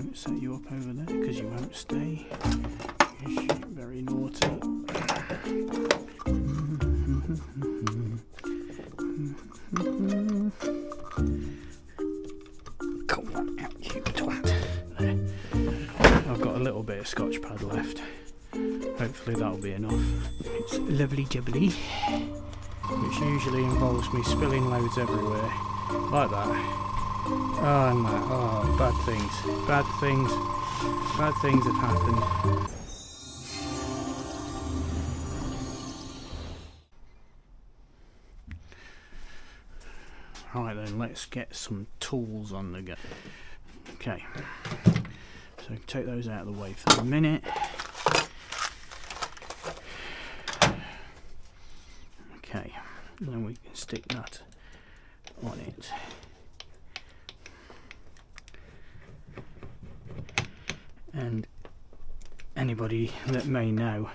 won't set you up over there because you won't stay. You're very naughty. Come on out, you twat. There. I've got a little bit of Scotch pad left. Hopefully that'll be enough. It's lovely jubbly, which usually involves me spilling loads everywhere, like that. Oh no, oh, bad things have happened. Right then, let's get some tools on the go. Okay, so take those out of the way for a minute. Okay, and then we can stick that on it. And anybody that may know,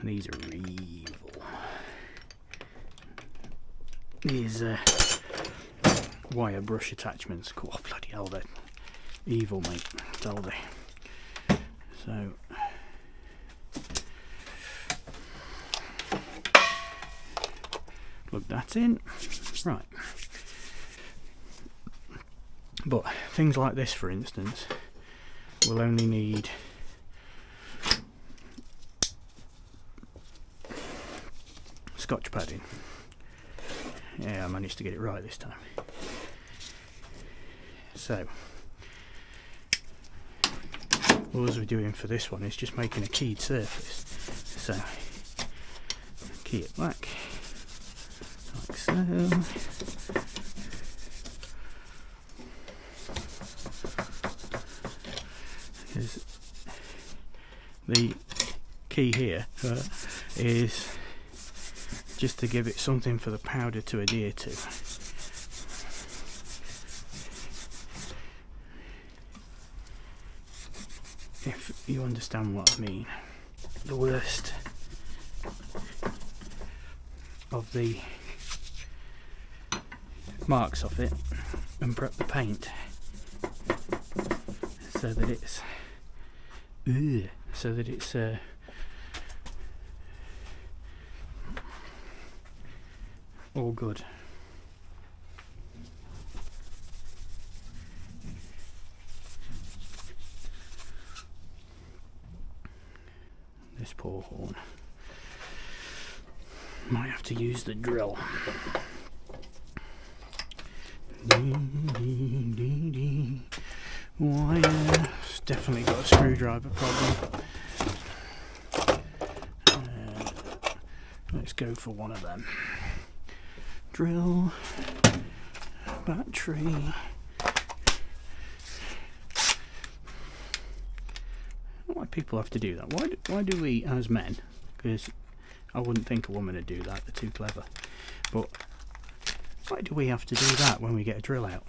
these are evil. These wire brush attachments, oh bloody hell, they're evil, mate, tell they. So plug that in, right. But things like this, for instance, will only need Scotch padding. Yeah, I managed to get it right this time. So all we're doing for this one is just making a keyed surface. So key it back like so. Because the key here is just to give it something for the powder to adhere to. If you understand what I mean. The worst of the marks off it and prep the paint so that it's all good. This poor horn. Might have to use the drill. Wire. It's definitely got a screwdriver problem. Let's go for one of them. Drill, battery. Why people have to do that? Why do we as men? Because I wouldn't think a woman would do that. They're too clever. But why do we have to do that when we get a drill out?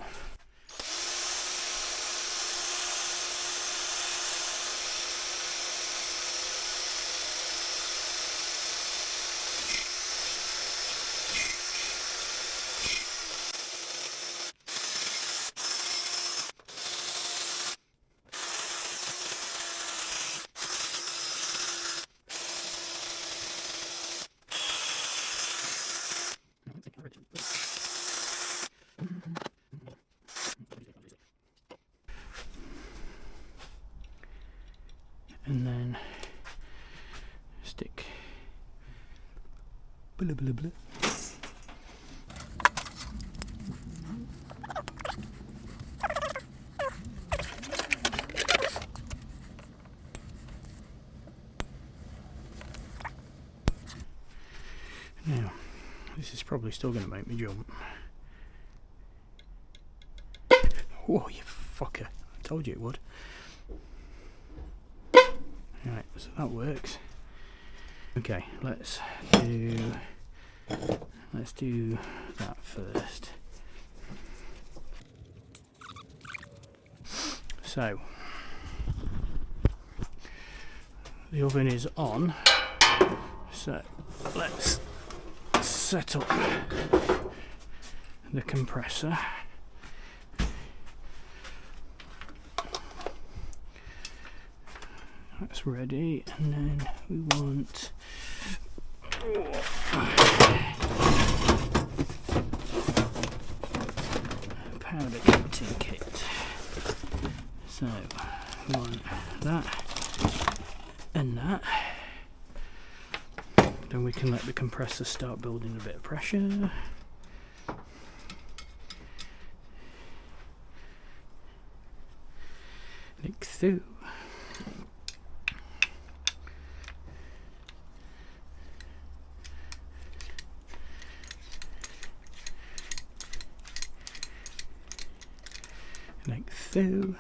And then stick blah blah blah. Now, this is probably still going to make me jump. Whoa, you fucker. I told you it would. Right, so that works. Okay, let's do that first. So the oven is on, so let's set up the compressor. That's ready, and then we want powder coating kit. So we want that and that. Then we can let the compressor start building a bit of pressure. Like so. Like so.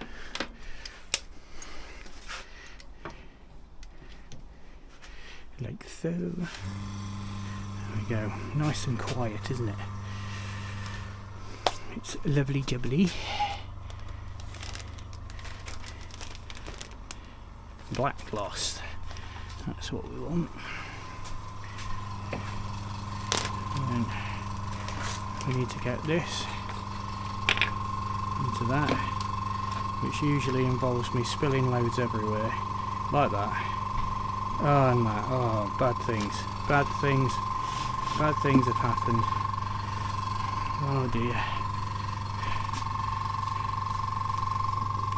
Like so. There we go. Nice and quiet, isn't it? It's lovely jubbly. Black gloss. That's what we want. And we need to get this into that, which usually involves me spilling loads everywhere, like that. Oh, and that. Oh, bad things have happened. Oh dear.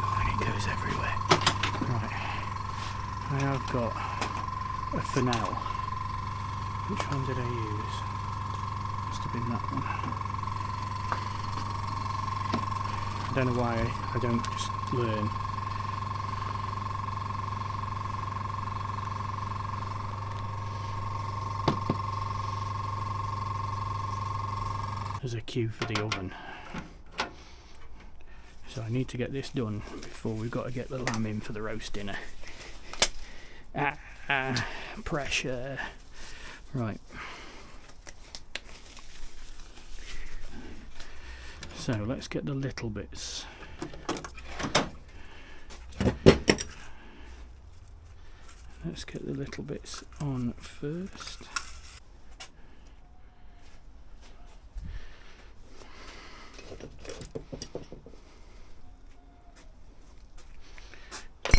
Oh, and it goes everywhere. Right, I have got a fennel. Which one did I use? Must have been that one. I don't know why I don't just learn. There's a cue for the oven. So I need to get this done before we've got to get the lamb in for the roast dinner. Pressure. Right. So let's get the little bits. Let's get the little bits on first.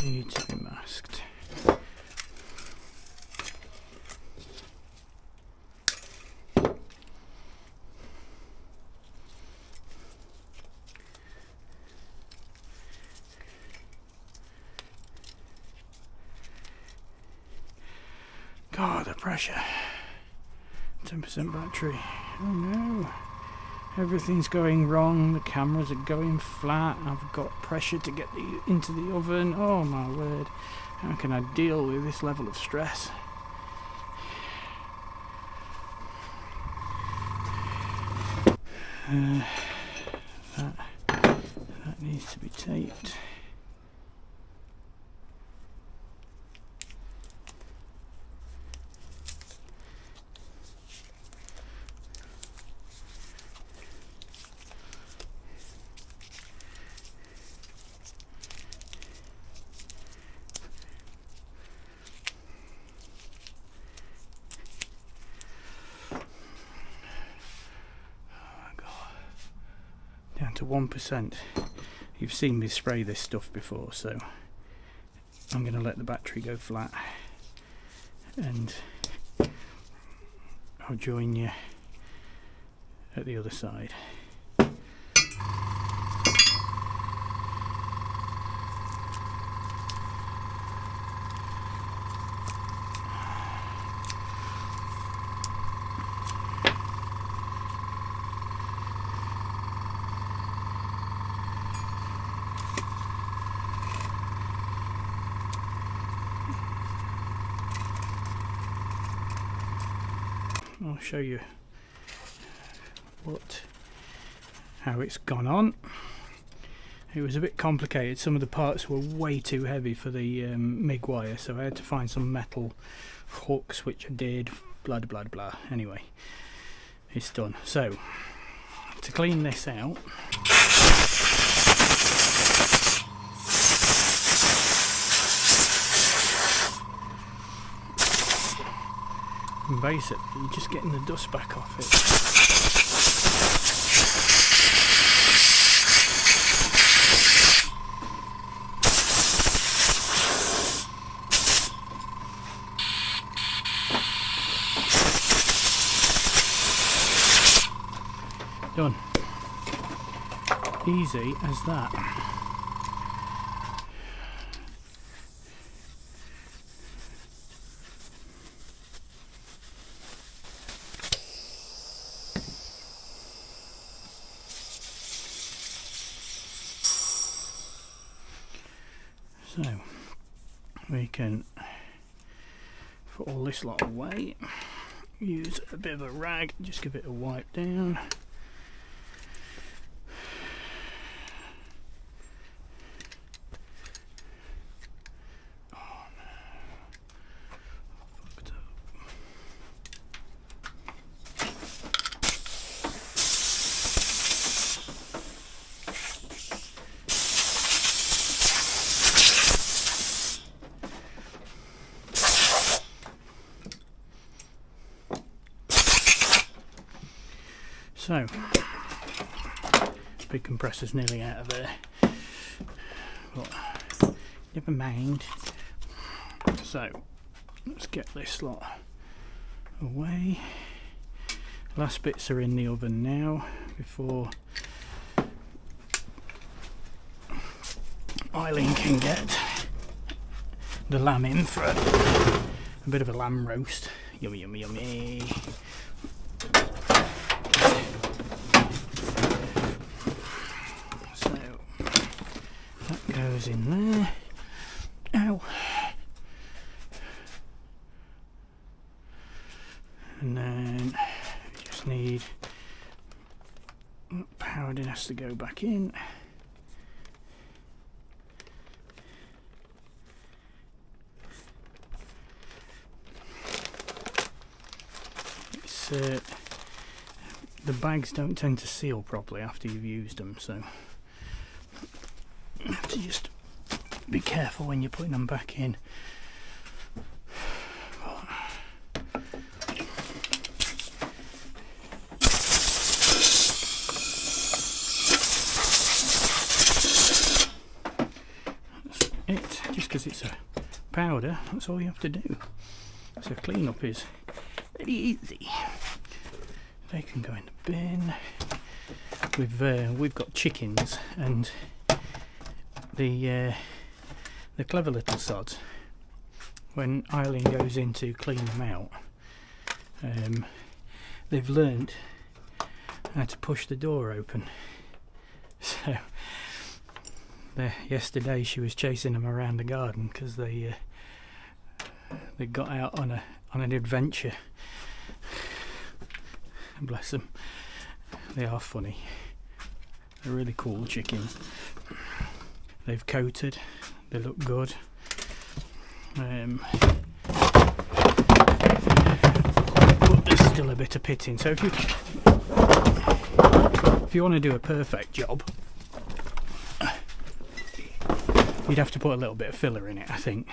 They need to be masked. God, the pressure. 10% battery. Oh no. Everything's going wrong. The cameras are going flat. I've got pressure to get into the oven. Oh my word. How can I deal with this level of stress? That needs to be taped. To 1%. You've seen me spray this stuff before, so I'm going to let the battery go flat and I'll join you at the other side. I'll show you how it's gone on. It was a bit complicated. Some of the parts were way too heavy for the MIG wire, so I had to find some metal hooks, which I did. Blah blah blah. Anyway, it's done. So to clean this out, and basically you're just getting the dust back off it. easy as that. So we can put all this lot away, use a bit of a rag, just give it a wipe down. So, big compressor's nearly out of there, but never mind. So, let's get this lot away. Last bits are in the oven now, before Eileen can get the lamb in for a bit of a lamb roast. Yummy, yummy, yummy. Goes in there. Ow. And then you just need powder has to go back in. It's the bags don't tend to seal properly after you've used them, so you have to just be careful when you're putting them back in. That's it, just because it's a powder, that's all you have to do. So clean up is very easy. They can go in the bin. We've got chickens, and the clever little sods, when Eileen goes in to clean them out, they've learned how to push the door open. So yesterday she was chasing them around the garden because they got out on an adventure. Bless them, they are funny. They're really cool chickens. They've coated, they look good. But there's still a bit of pitting. So if you want to do a perfect job, you'd have to put a little bit of filler in it, I think.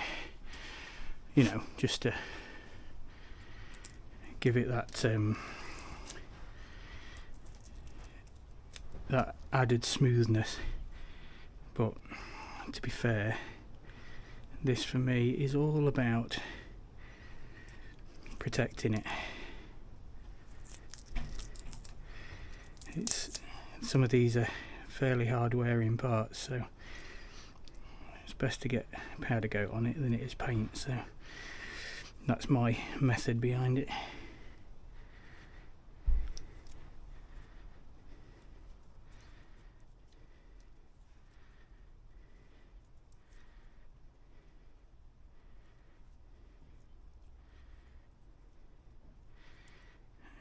You know, just to give it that added smoothness. But to be fair, this for me is all about protecting it. Some of these are fairly hard wearing parts, so it's best to get powder coat on it than it is paint. So that's my method behind it.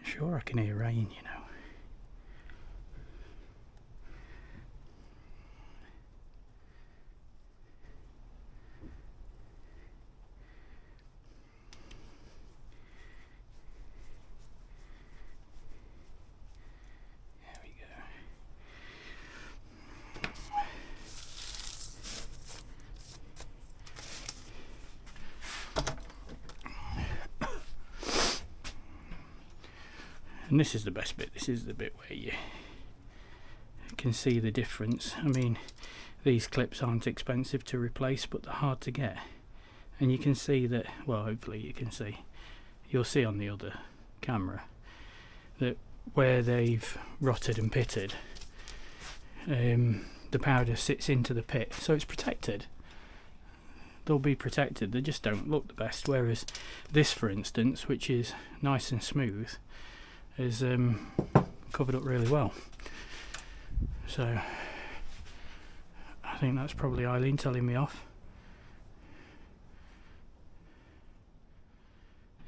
Sure, I can hear rain, you know. There we go. And this is the best bit. This is the bit where you can see the difference. I mean, these clips aren't expensive to replace, but they're hard to get. And you can see that, well, hopefully you can see, you'll see on the other camera, that where they've rotted and pitted, the powder sits into the pit, so it's protected. They'll be protected, they just don't look the best, whereas this, for instance, which is nice and smooth, is covered up really well. So I think that's probably Eileen telling me off.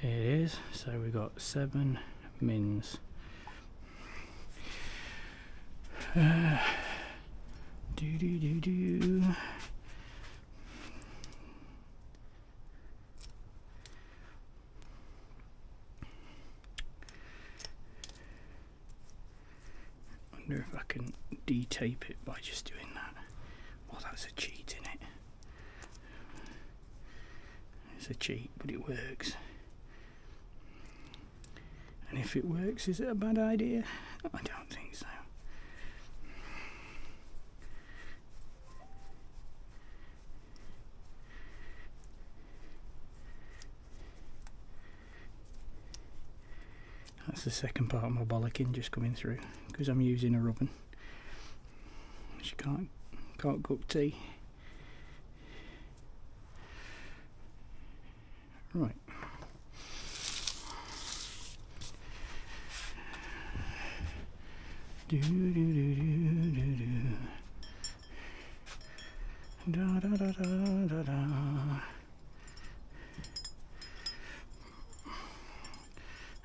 It is. So we got 7 mins. Do. Wonder if I can de-tape it by just doing that. Oh, that's a cheat, in it. It's a cheat, but it works. And if it works, is it a bad idea? I don't think so. That's the second part of my bollocking just coming through, because I'm using a oven, which can't cook tea. Right. Do do do do do do. Da da da da da da.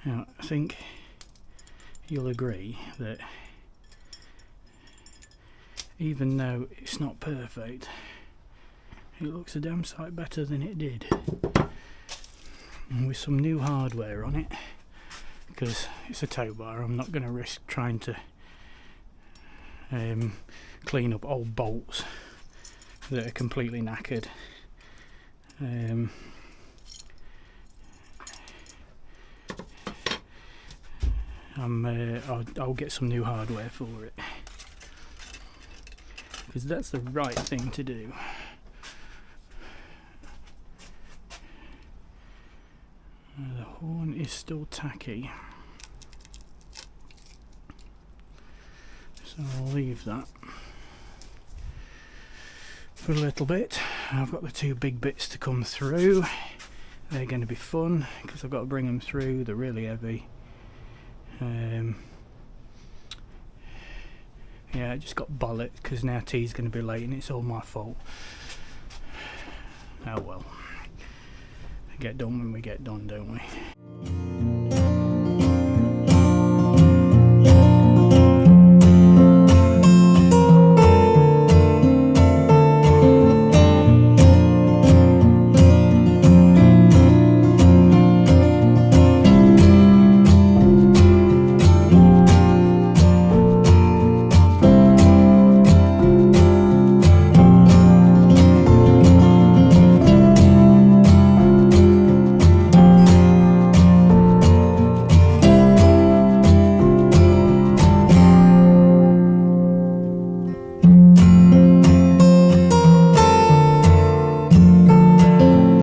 Now, I think you'll agree that even though it's not perfect, it looks a damn sight better than it did. And with some new hardware on it, because it's a Towbar, I'm not going to risk trying to clean up old bolts that are completely knackered. I'll get some new hardware for it, because that's the right thing to do. The horn is still tacky, so I'll leave that for a little bit. I've got the 2 big bits to come through. They're going to be fun, because I've got to bring them through. They're really heavy. Yeah, I just got bollocked because now tea's going to be late and it's all my fault. Oh well. We get done when we get done, don't we?